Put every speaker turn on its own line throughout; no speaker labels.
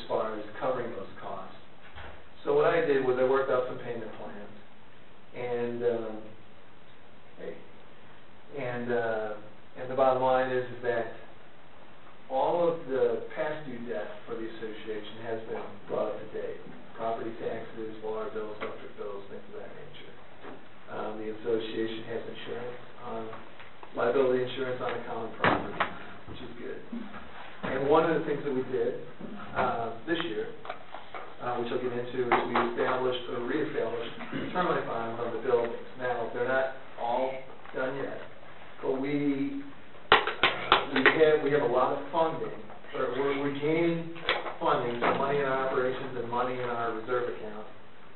far as covering those costs. So what I did was I worked out some payment plans, and the bottom line is that all of the past due debt for the association has been brought up to date. Property taxes, water bills, electric bills, things of that nature. The association has insurance, liability insurance on the common property, which is good. And one of the things that we did this year, which I'll get into, is we established or reestablished termite bonds on the buildings. Now, they're not all done yet, but we have a lot of funding. We're gaining funding, so money in our operations and money in our reserve account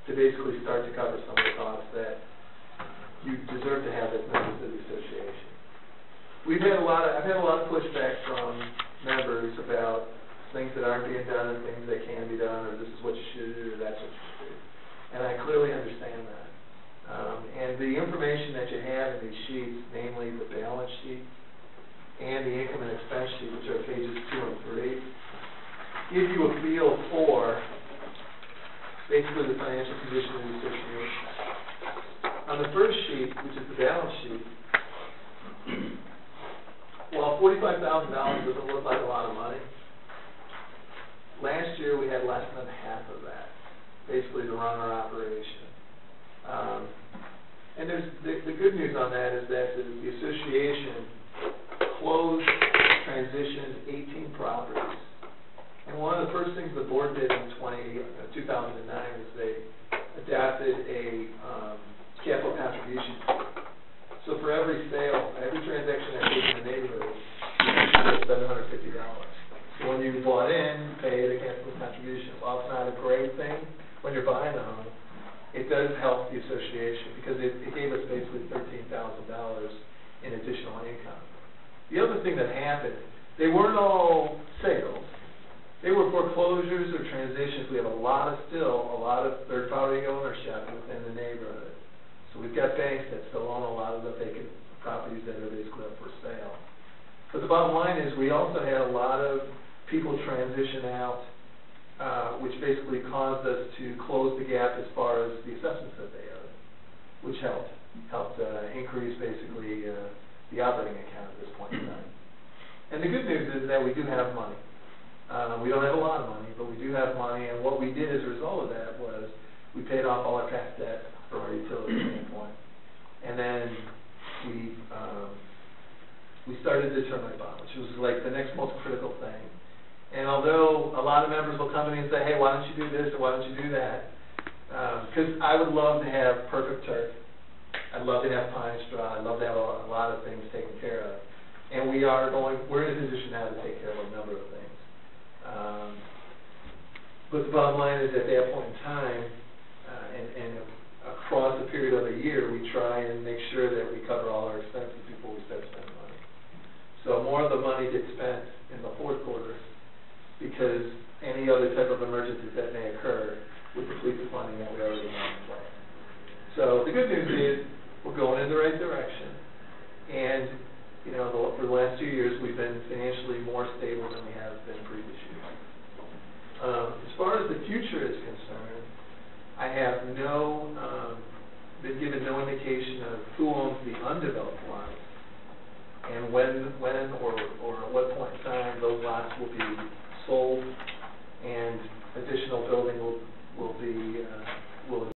to basically start to cover some of the costs that you deserve to have as members of the association. I've had a lot of pushback from members about things that aren't being done and things that can be done, or this is what you should do, or that's what you should do. And I clearly understand that. And the information that you have in these sheets, namely the balance sheet and the income and expense sheet, which are pages 2 and 3, give you a feel for basically the financial condition of the association. On the first sheet, which is the balance sheet, while $45,000 doesn't look like a lot of money, last year we had less than half of that, basically to run our operation. And there's the good news on that is that the association closed, transitioned 18 properties. And one of the first things the board did in 2009 is they adopted a capital contribution fee. So for every sale, every transaction that goes in the neighborhood, you pay $750. So when you bought in, you paid a capital contribution. While it's not a great thing when you're buying a home, it does help the association because it gave us basically $13,000 in additional income. The other thing that happened, they weren't all sales. They were foreclosures or transitions. We have still a lot of third-party ownership within the neighborhood. So we've got banks that still own a lot of the vacant properties that are basically up for sale. But the bottom line is we also had a lot of people transition out, which basically caused us to close the gap as far as the assessments that they owed, which helped increase basically the operating account at this point in time. And the good news is that we do have money. We don't have a lot of money, but we do have money, and what we did as a result of that was we paid off all our past debt from our utility standpoint. And then we started the termite bond, which was like the next most critical thing. And although a lot of members will come to me and say, hey, why don't you do this or why don't you do that? Because I would love to have perfect turf. I'd love to have pine straw. I'd love to have a lot of things taken care of. And we're in a position now to take care of a number of things. But the bottom line is at that point in time, and across a period of a year, we try and make sure that we cover all our expenses before we start spending money. So more of the money gets spent in the fourth quarter because any other type of emergencies that may occur would deplete the funding that we already have in place. So the good news is we're going in the right direction. And, for the last 2 years, we've been financially more stable than we have been previous years. As far as the future is concerned, I have been given no indication of who owns the undeveloped lots and when or at what point in time those lots will be sold